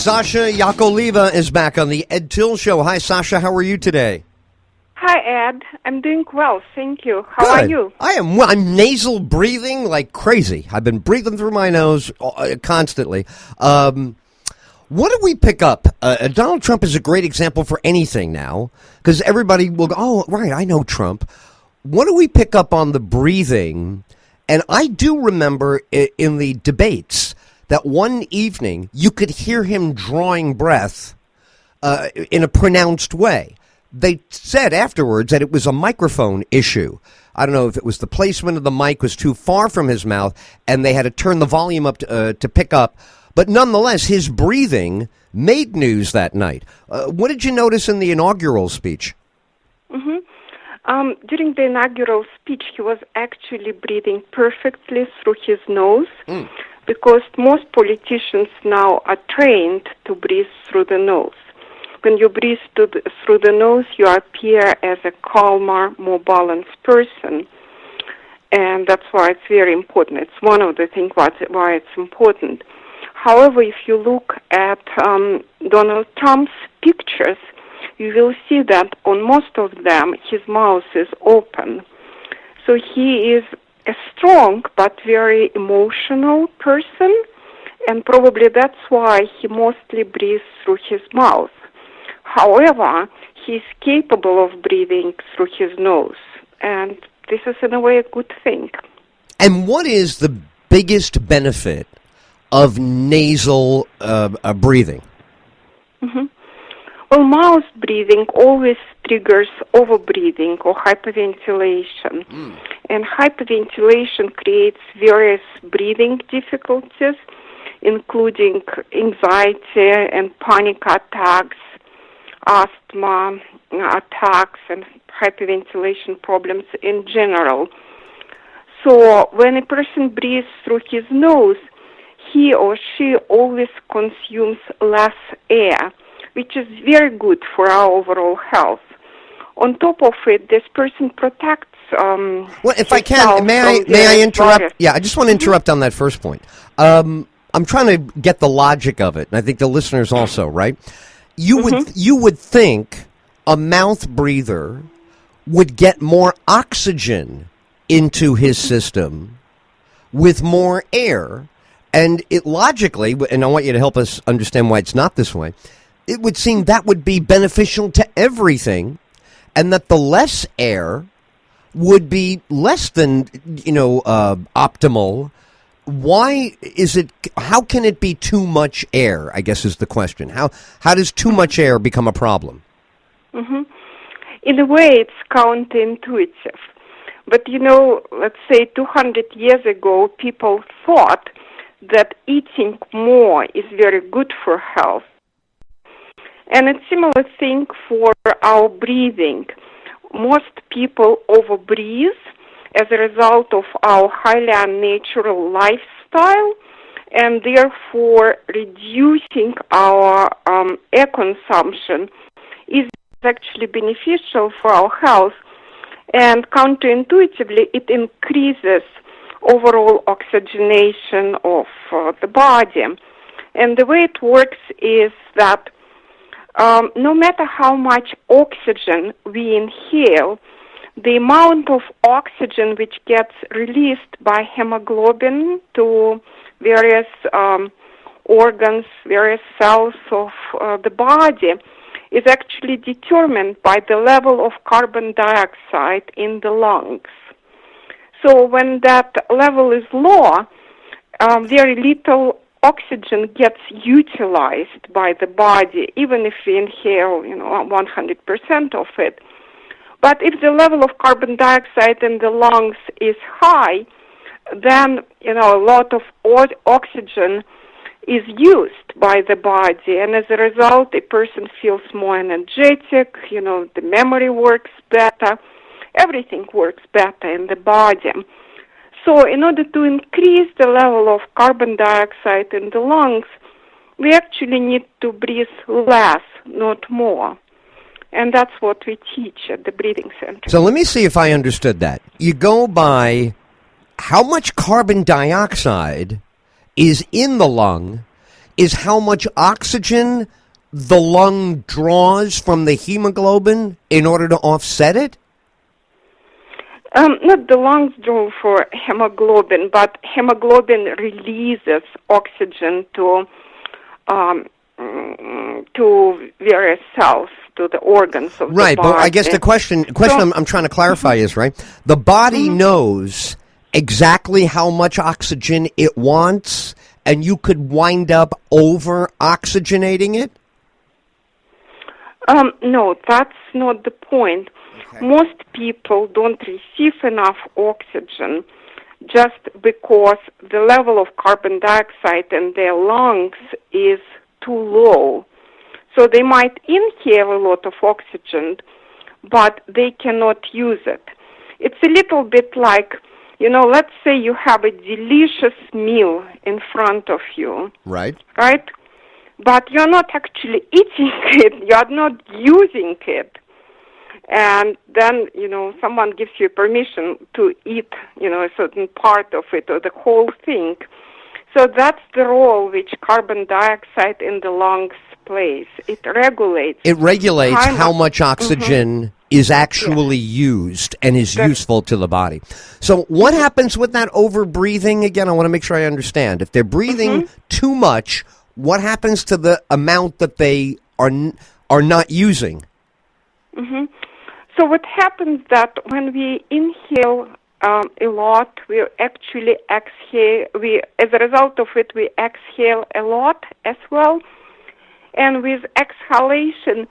Sasha Yakovleva is back on the Ed Tyll Show. Hi, Sasha. How are you today? Hi, Ed. I'm doing well, thank you. How Good. are you? I am. I'm nasal breathing like crazy. I've been breathing through my nose constantly. What do we pick up? Donald Trump is a great example for anything now, because everybody will go, oh, right, I know Trump. What do we pick up on the breathing? And I do remember in the debates that one evening you could hear him drawing breath in a pronounced way. They said afterwards that it was a microphone issue. I don't know if it was the placement of the mic was too far from his mouth and they had to turn the volume up to pick up. But nonetheless, his breathing made news that night. What did you notice in the inaugural speech? During the inaugural speech, he was actually breathing perfectly through his nose because most politicians now are trained to breathe through the nose. When you breathe through the nose, you appear as a calmer, more balanced person. And that's why it's very important. It's one of the things why it's important. However, if you look at Donald Trump's pictures, you will see that on most of them, his mouth is open. So he is a strong but very emotional person, and probably that's why he mostly breathes through his mouth. However, he's capable of breathing through his nose, and this is in a way a good thing. And what is the biggest benefit of nasal breathing? Well, mouth breathing always triggers overbreathing or hyperventilation. And hyperventilation creates various breathing difficulties, including anxiety and panic attacks, asthma attacks, and hyperventilation problems in general. So when a person breathes through his nose, he or she always consumes less air, which is very good for our overall health. On top of it, this person protects. Well, if I can, may I interrupt? Virus. Yeah, I just want to interrupt on that first point. I'm trying to get the logic of it, and I think the listeners also, right? You would think a mouth breather would get more oxygen into his system with more air, and it logically, and I want you to help us understand why it's not this way, it would seem that would be beneficial to everything, and that the less air would be less than, optimal. Why is it, how can it be too much air, I guess is the question. How does too much air become a problem? In a way, it's counterintuitive. But, let's say 200 years ago, people thought that eating more is very good for health. And it's a similar thing for our breathing. Most people overbreathe as a result of our highly unnatural lifestyle, and therefore reducing our air consumption is actually beneficial for our health. And counterintuitively, it increases overall oxygenation of the body. And the way it works is that no matter how much oxygen we inhale, the amount of oxygen which gets released by hemoglobin to various organs, various cells of the body is actually determined by the level of carbon dioxide in the lungs. So when that level is low, very little oxygen gets utilized by the body, even if we inhale, 100% of it. But if the level of carbon dioxide in the lungs is high, then, a lot of oxygen is used by the body, and as a result, a person feels more energetic, the memory works better, everything works better in the body. So in order to increase the level of carbon dioxide in the lungs, we actually need to breathe less, not more. And that's what we teach at the Breathing Center. So let me see if I understood that. You go by how much carbon dioxide is in the lung. is how much oxygen the lung draws from the hemoglobin in order to offset it? Not the lungs draw for hemoglobin, but hemoglobin releases oxygen to various cells, to the organs of the body. Right, but I guess the question I'm trying to clarify is, right, the body knows exactly how much oxygen it wants, and you could wind up over-oxygenating it? No, that's not the point. Okay. Most people don't receive enough oxygen just because the level of carbon dioxide in their lungs is too low. So they might inhale a lot of oxygen, but they cannot use it. It's a little bit like, let's say you have a delicious meal in front of you, Right. right? But you're not actually eating it, you're not using it. And then, someone gives you permission to eat, a certain part of it or the whole thing. So that's the role which carbon dioxide in the lungs plays. It regulates. It regulates how much oxygen is actually used and is useful to the body. So what happens with that over-breathing? Again, I want to make sure I understand. If they're breathing too much, what happens to the amount that they are not using? So what happens that when we inhale a lot, we actually exhale. As a result of it, we exhale a lot as well. And with exhalation,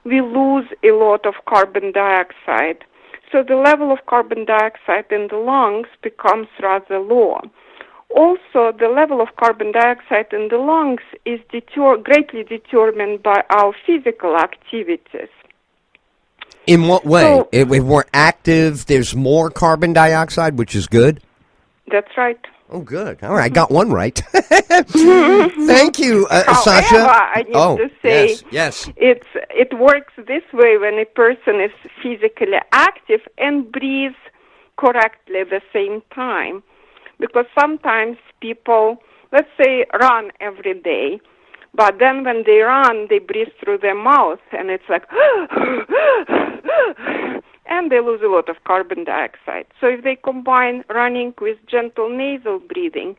we lose a lot of carbon dioxide. So the level of carbon dioxide in the lungs becomes rather low. Also, the level of carbon dioxide in the lungs is greatly determined by our physical activities. In what way? So, if we're active, there's more carbon dioxide, which is good? That's right. Oh, good. All right, I got one right. Thank you, Sasha. However, I need to say, yes. it works this way when a person is physically active and breathes correctly at the same time. Because sometimes people, let's say, run every day, but then when they run, they breathe through their mouth, and it's like, and they lose a lot of carbon dioxide. So if they combine running with gentle nasal breathing,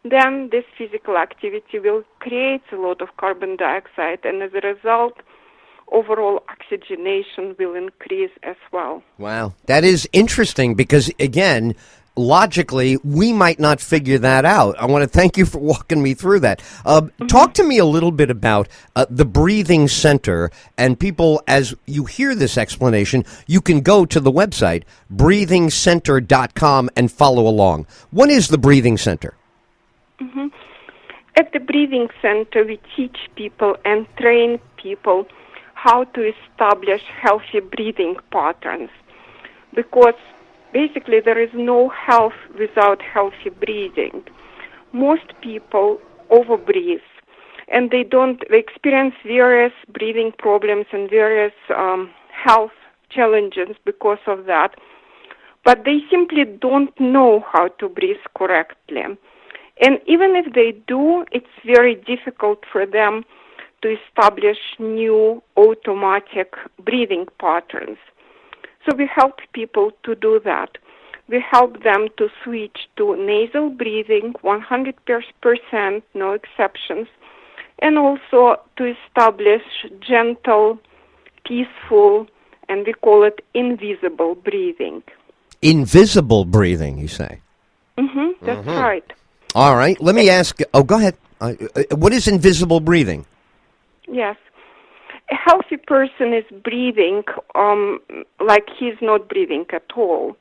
then this physical activity will create a lot of carbon dioxide, and as a result, overall oxygenation will increase as well. Wow. That is interesting because, again, logically, we might not figure that out. I want to thank you for walking me through that. Talk to me a little bit about the Breathing Center, and people, as you hear this explanation, you can go to the website, breathingcenter.com, and follow along. What is the Breathing Center? At the Breathing Center, we teach people and train people how to establish healthy breathing patterns, because basically there is no health without healthy breathing. Most people overbreathe, and they experience various breathing problems and various health challenges because of that, but they simply don't know how to breathe correctly. And even if they do, it's very difficult for them to establish new automatic breathing patterns. So we help people to do that. We help them to switch to nasal breathing, 100%, no exceptions, and also to establish gentle, peaceful, and we call it invisible breathing. Invisible breathing, you say? That's right. All right. Let me ask. Oh, go ahead. What is invisible breathing? Yes. A healthy person is breathing like he's not breathing at all.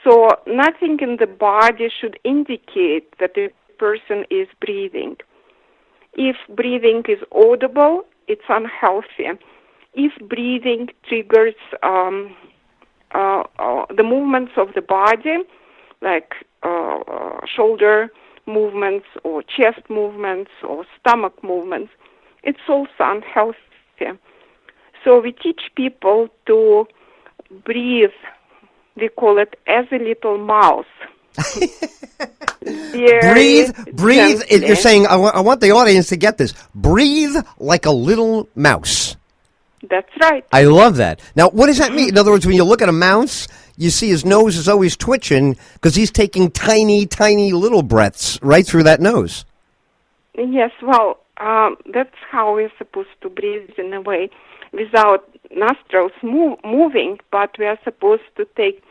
So nothing in the body should indicate that the person is breathing. If breathing is audible, it's unhealthy. If breathing triggers the movements of the body, like shoulder movements or chest movements or stomach movements, it's also unhealthy. So we teach people to breathe, we call it as a little mouse. Very Breathe. You're gently. saying, I want the audience to get this. Breathe like a little mouse. That's right. I love that. Now, what does that mean? In other words, when you look at a mouse, you see his nose is always twitching because he's taking tiny, tiny little breaths right through that nose. Yes, well, that's how we're supposed to breathe in a way, without nostrils moving, but we are supposed to take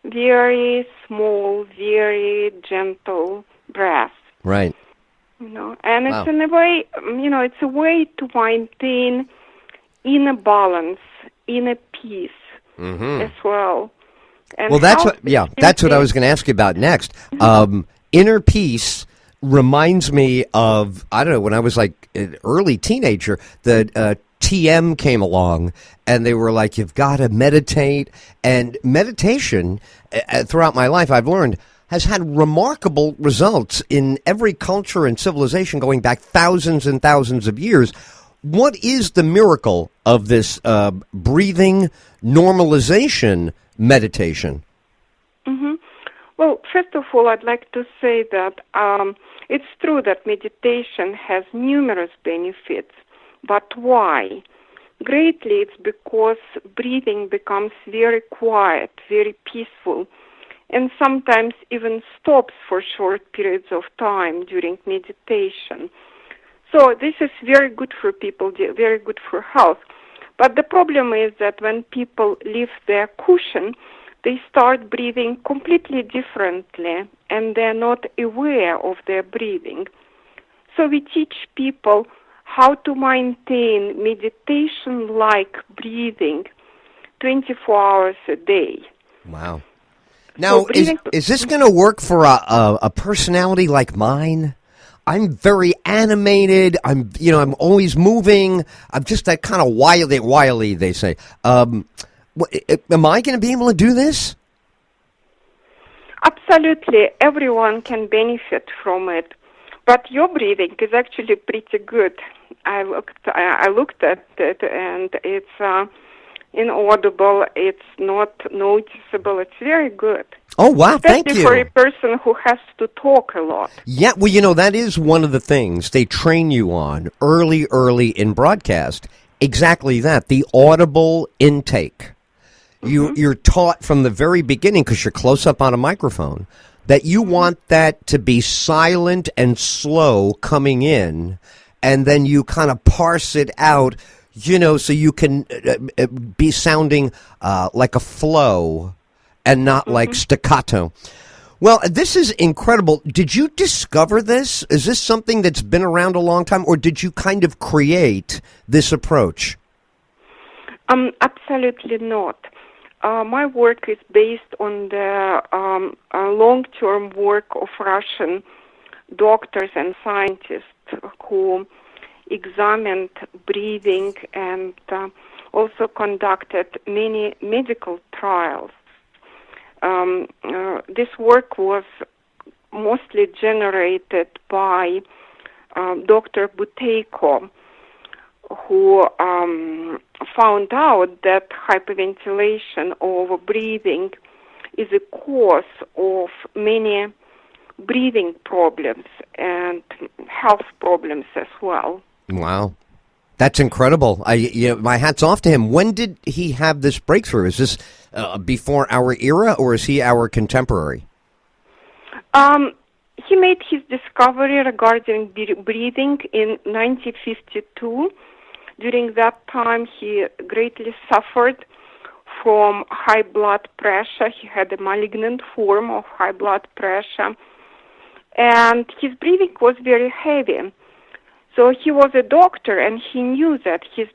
very small, very gentle breaths. Right. And Wow. it's in a way, it's a way to maintain inner balance, inner peace as well. And Well, that's what I was going to ask you about next. Inner peace reminds me of, I don't know, when I was like an early teenager, the TM came along and they were like, you've got to meditate. And meditation throughout my life, I've learned, has had remarkable results in every culture and civilization going back thousands and thousands of years. What is the miracle of this breathing normalization meditation? Well, first of all, I'd like to say that it's true that meditation has numerous benefits, but why? Greatly, it's because breathing becomes very quiet, very peaceful, and sometimes even stops for short periods of time during meditation. So this is very good for people, very good for health. But the problem is that when people leave their cushion, they start breathing completely differently, and they're not aware of their breathing. So we teach people how to maintain meditation-like breathing 24 hours a day. Wow. Now, is this going to work for a personality like mine? I'm very animated. I'm always moving. I'm just that kind of wily, they say. Am I going to be able to do this? Absolutely. Everyone can benefit from it. But your breathing is actually pretty good. I looked at it, and it's inaudible. It's not noticeable. It's very good. Oh, wow. Thank you. Especially for a person who has to talk a lot. Yeah, well, that is one of the things they train you on early in broadcast. Exactly that, the audible intake. You're taught from the very beginning, because you're close up on a microphone, that you want that to be silent and slow coming in, and then you kind of parse it out, so you can be sounding like a flow and not like staccato. Well, this is incredible. Did you discover this? Is this something that's been around a long time, or did you kind of create this approach? Absolutely not. My work is based on the long-term work of Russian doctors and scientists who examined breathing and also conducted many medical trials. This work was mostly generated by Dr. Buteyko, who found out that hyperventilation or breathing is a cause of many breathing problems and health problems as well. Wow. That's incredible. My hat's off to him. When did he have this breakthrough? Is this before our era, or is he our contemporary? He made his discovery regarding breathing in 1952. During that time, he greatly suffered from high blood pressure. He had a malignant form of high blood pressure, and his breathing was very heavy. So he was a doctor, and he knew that his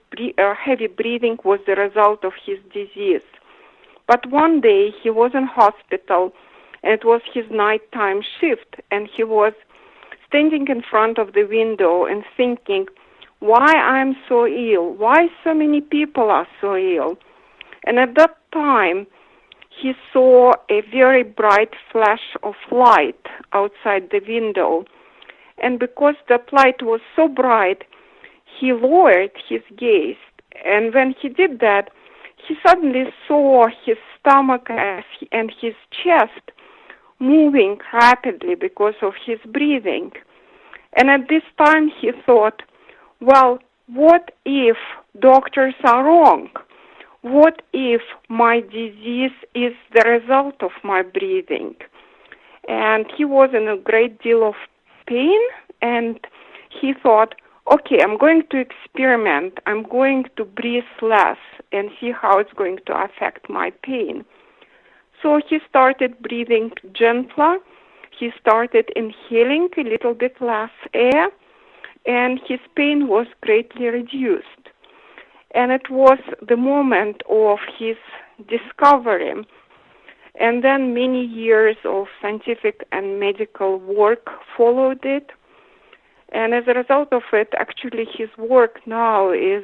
heavy breathing was the result of his disease. But one day he was in hospital, and it was his nighttime shift, and he was standing in front of the window and thinking, why I'm so ill? Why so many people are so ill? And at that time, he saw a very bright flash of light outside the window. And because the light was so bright, he lowered his gaze. And when he did that, he suddenly saw his stomach and his chest moving rapidly because of his breathing. And at this time he thought, well, what if doctors are wrong? What if my disease is the result of my breathing? And he was in a great deal of pain, and he thought, okay, I'm going to experiment. I'm going to breathe less and see how it's going to affect my pain. So he started breathing gentler. He started inhaling a little bit less air, and his pain was greatly reduced. And it was the moment of his discovery. And then many years of scientific and medical work followed it. And as a result of it, actually his work now is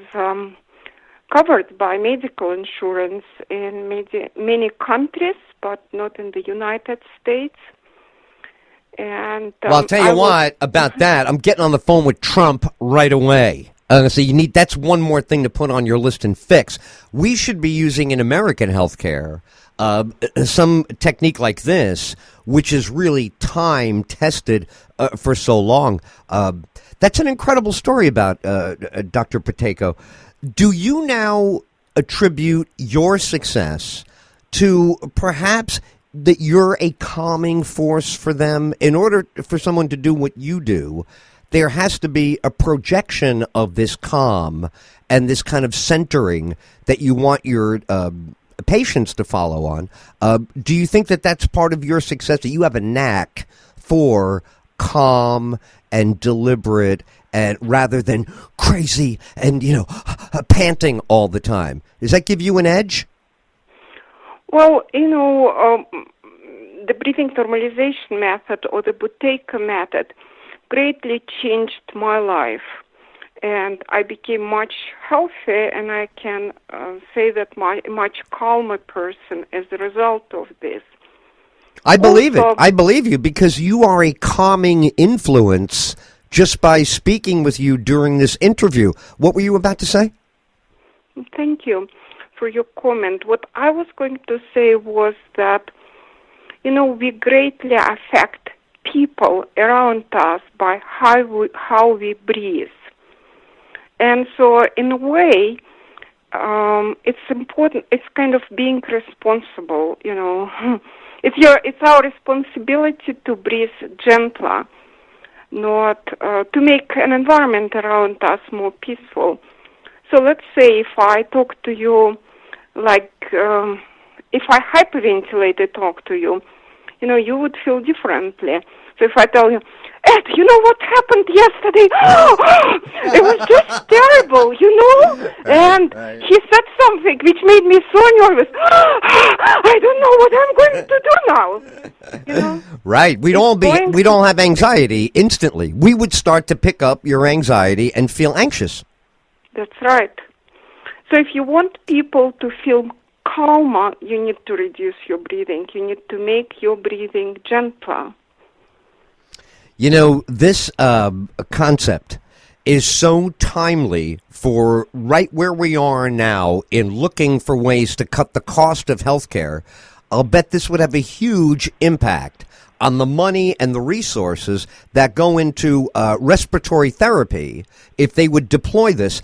covered by medical insurance in many countries, but not in the United States. And well, I'll tell you what about that. I'm getting on the phone with Trump right away. So that's one more thing to put on your list and fix. We should be using in American healthcare some technique like this, which is really time tested for so long. That's an incredible story about Dr. Buteyko. Do you now attribute your success to perhaps that you're a calming force for them? In order for someone to do what you do, there has to be a projection of this calm and this kind of centering that you want your patients to follow on. Do you think that that's part of your success, that you have a knack for calm and deliberate and rather than crazy and, panting all the time? Does that give you an edge? Well, the breathing normalization method or the Buteyko method greatly changed my life, and I became much healthier, and I can say that much calmer person as a result of this. I believe it. I believe you, because you are a calming influence just by speaking with you during this interview. What were you about to say? Thank you for your comment. What I was going to say was that, we greatly affect people around us by how we breathe. And so, in a way, it's important. It's kind of being responsible, It's our responsibility to breathe gentler, not to make an environment around us more peaceful. So let's say if I talk to you like, if I hyperventilate talk to you, you would feel differently. So if I tell you, Ed, you know what happened yesterday? It was just terrible, And he said something which made me so nervous. I don't know what I'm going to do now. Right. We'd all have anxiety instantly. We would start to pick up your anxiety and feel anxious. That's right. So if you want people to feel calmer, you need to reduce your breathing. You need to make your breathing gentler. This concept is so timely for right where we are now in looking for ways to cut the cost of healthcare. I'll bet this would have a huge impact on the money and the resources that go into respiratory therapy if they would deploy this.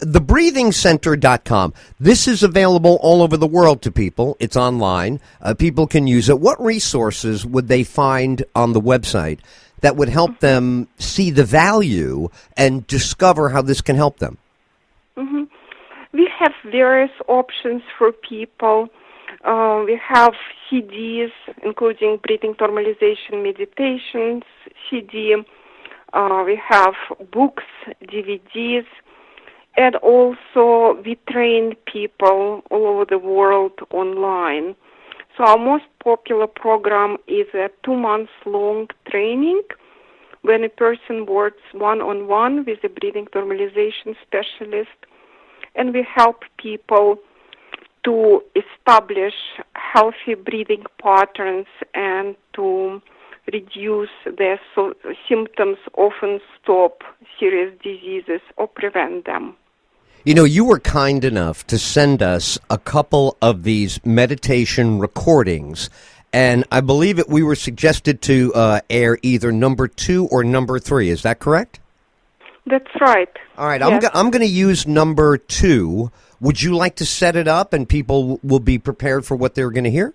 TheBreathingCenter.com. This is available all over the world to people. It's online. People can use it. What resources would they find on the website that would help them see the value and discover how this can help them? Mm-hmm. We have various options for people. We have CDs, including breathing normalization meditations, CD. We have books, DVDs. And also, we train people all over the world online. So our most popular program is a 2-month-long training when a person works one-on-one with a breathing normalization specialist. And we help people to establish healthy breathing patterns and to reduce their symptoms, often stop serious diseases or prevent them. You were kind enough to send us a couple of these meditation recordings, And I believe we were suggested to air either number 2 or number 3. Is that correct? That's right. All right, Yes. I'm going to use number 2. Would you like to set it up and people will be prepared for what they're going to hear?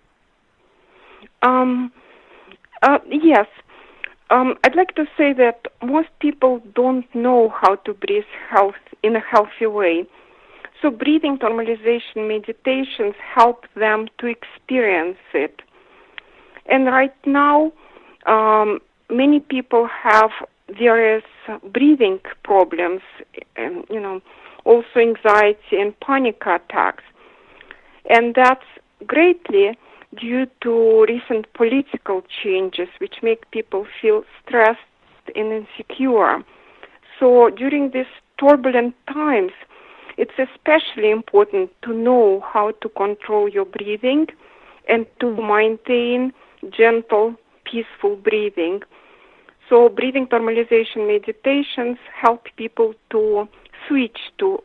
Yes. I'd like to say that most people don't know how to breathe in a healthy way. So breathing normalization meditations help them to experience it. And right now, many people have various breathing problems, and, also anxiety and panic attacks. And that's greatly due to recent political changes which make people feel stressed and insecure. So during these turbulent times, it's especially important to know how to control your breathing and to maintain gentle, peaceful breathing. So breathing normalization meditations help people to switch to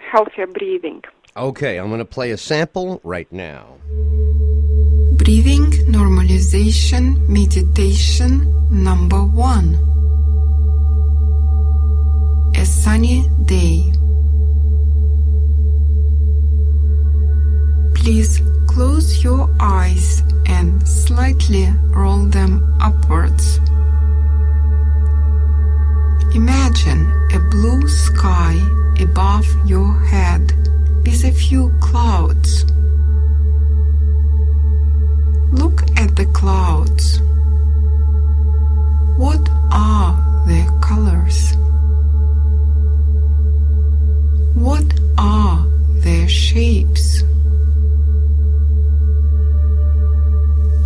healthier breathing. Okay, I'm going to play a sample right now. Breathing normalization meditation number 1. A sunny day. Please close your eyes and slightly roll them upwards. Imagine a blue sky above your head with a few clouds. Look at the clouds. What are their colors? What are their shapes?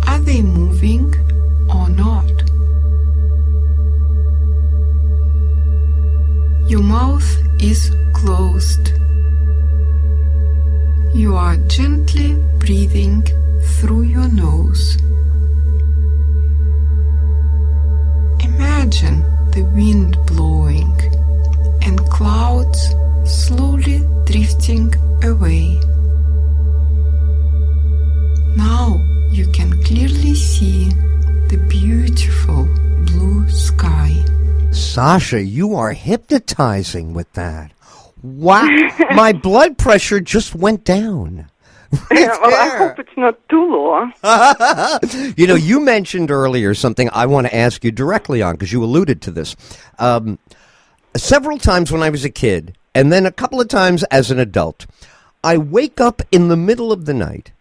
Are they moving or not? Your mouth is closed. You are gently breathing through your nose. Imagine the wind blowing and clouds slowly drifting away. Now you can clearly see the beautiful blue sky. Sasha, you are hypnotizing with that. Wow, my blood pressure just went down. Well, I hope it's not too low. You mentioned earlier something I want to ask you directly on because you alluded to this. Several times when I was a kid, and then a couple of times as an adult, I wake up in the middle of the night.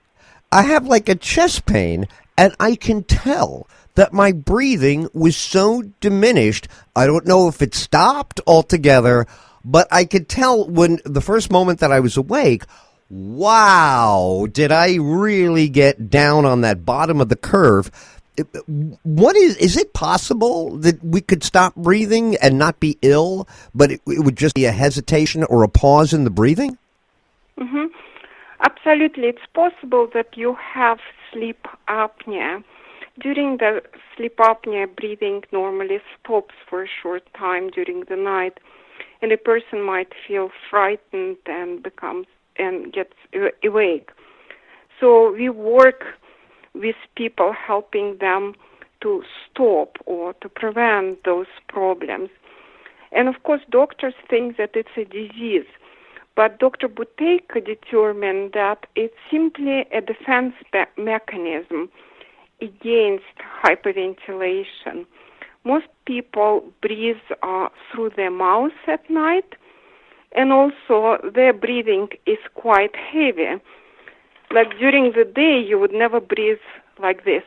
I have like a chest pain, and I can tell that my breathing was so diminished. I don't know if it stopped altogether, but I could tell when the first moment that I was awake, wow, did I really get down on that bottom of the curve? What is it possible that we could stop breathing and not be ill, but it would just be a hesitation or a pause in the breathing? Mm-hmm. Absolutely. It's possible that you have sleep apnea. During the sleep apnea, breathing normally stops for a short time during the night, and a person might feel frightened and gets awake. So we work with people helping them to stop or to prevent those problems. And of course, doctors think that it's a disease, but Dr. Buteyko determined that it's simply a defense mechanism against hyperventilation. Most people breathe through their mouth at night, and also their breathing is quite heavy. Like during the day, you would never breathe like this.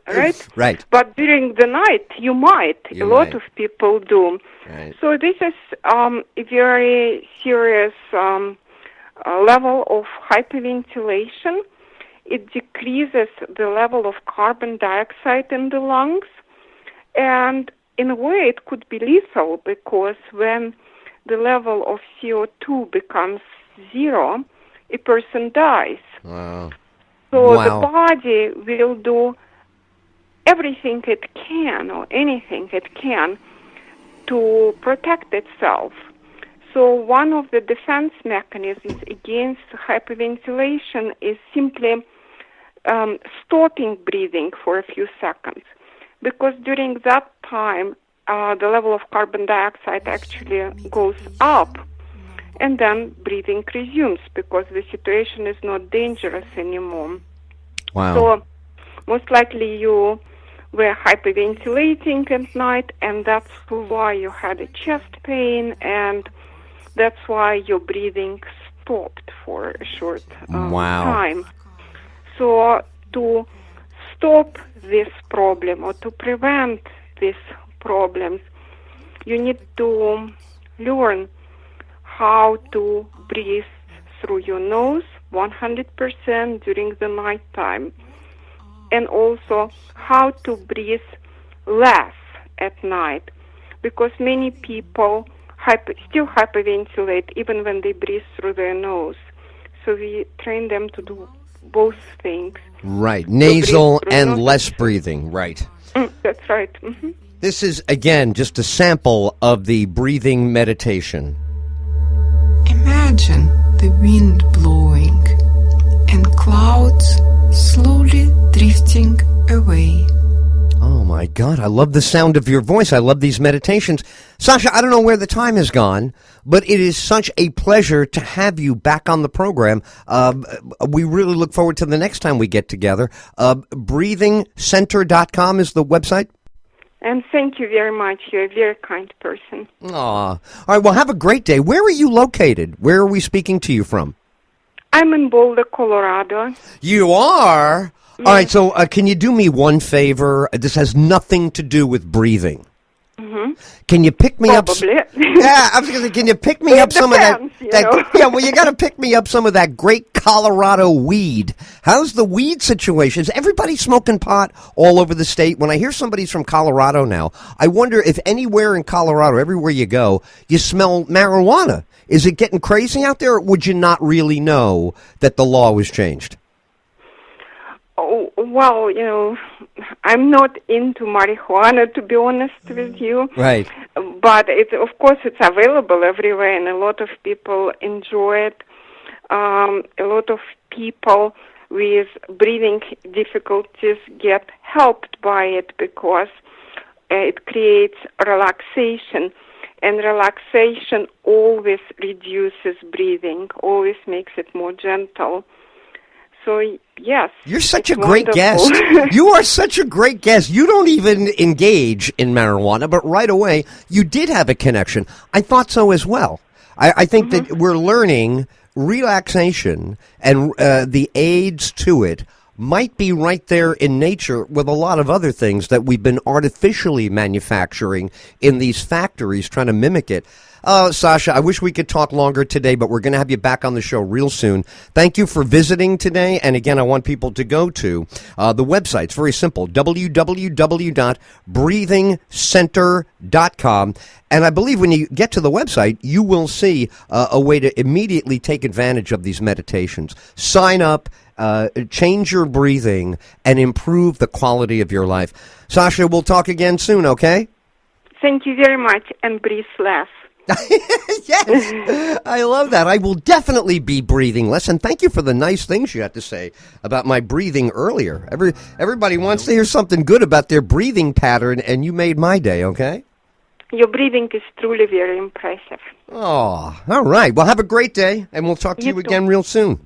Right? Right. But during the night, you might. A lot of people do. Right. So this is a very serious level of hyperventilation. It decreases the level of carbon dioxide in the lungs. And in a way, it could be lethal because when the level of CO2 becomes 0, a person dies. Wow. So the body will do everything it can or anything it can to protect itself. So one of the defense mechanisms against hyperventilation is simply stopping breathing for a few seconds, because during that time the level of carbon dioxide actually goes up, and then breathing resumes because the situation is not dangerous anymore. Wow. So most likely you were hyperventilating at night, and that's why you had a chest pain, and that's why your breathing stopped for a short time. So to stop this problem or to prevent these problems, you need to learn how to breathe through your nose 100% during the night time, and also how to breathe less at night, because many people still hyperventilate even when they breathe through their nose. So we train them to do both things. Right, nasal and nose. less breathing, right. That's right. Mm-hmm. This is, again, just a sample of the breathing meditation. Imagine the wind blowing and clouds slowly drifting away. Oh, my God, I love the sound of your voice. I love these meditations. Sasha, I don't know where the time has gone, but it is such a pleasure to have you back on the program. We really look forward to the next time we get together. BreathingCenter.com is the website. And thank you very much. You're a very kind person. Aw. All right, well, have a great day. Where are you located? Where are we speaking to you from? I'm in Boulder, Colorado. You are? Yes. All right, so can you do me one favor? This has nothing to do with breathing. Mm-hmm. Can you pick me Probably. up? Yeah, I was going to say, can you pick me up some depends, of that? Yeah, well, you got to pick me up some of that great Colorado weed. How's the weed situation? Is everybody smoking pot all over the state? When I hear somebody's from Colorado now, I wonder if anywhere in Colorado, everywhere you go, you smell marijuana. Is it getting crazy out there, or would you not really know that the law was changed? Oh, well, I'm not into marijuana, to be honest with you. Right. But of course, it's available everywhere, and a lot of people enjoy it. A lot of people with breathing difficulties get helped by it because it creates relaxation, and relaxation always reduces breathing, always makes it more gentle. So, yes. You're such a great guest. You are such a great guest. You don't even engage in marijuana, but right away, you did have a connection. I thought so as well. I think that we're learning relaxation and the aids to it might be right there in nature with a lot of other things that we've been artificially manufacturing in these factories trying to mimic it. Sasha, I wish we could talk longer today, but we're going to have you back on the show real soon. Thank you for visiting today. And again, I want people to go to the website. It's very simple, www.breathingcenter.com. And I believe when you get to the website, you will see a way to immediately take advantage of these meditations. Sign up, change your breathing, and improve the quality of your life. Sasha, we'll talk again soon, okay? Thank you very much, and breathe less. Yes, I love that. I will definitely be breathing less, and thank you for the nice things you had to say about my breathing earlier. Everybody wants to hear something good about their breathing pattern, and you made my day, okay? Your breathing is truly very impressive. Oh, all right. Well, have a great day, and we'll talk to you again real soon.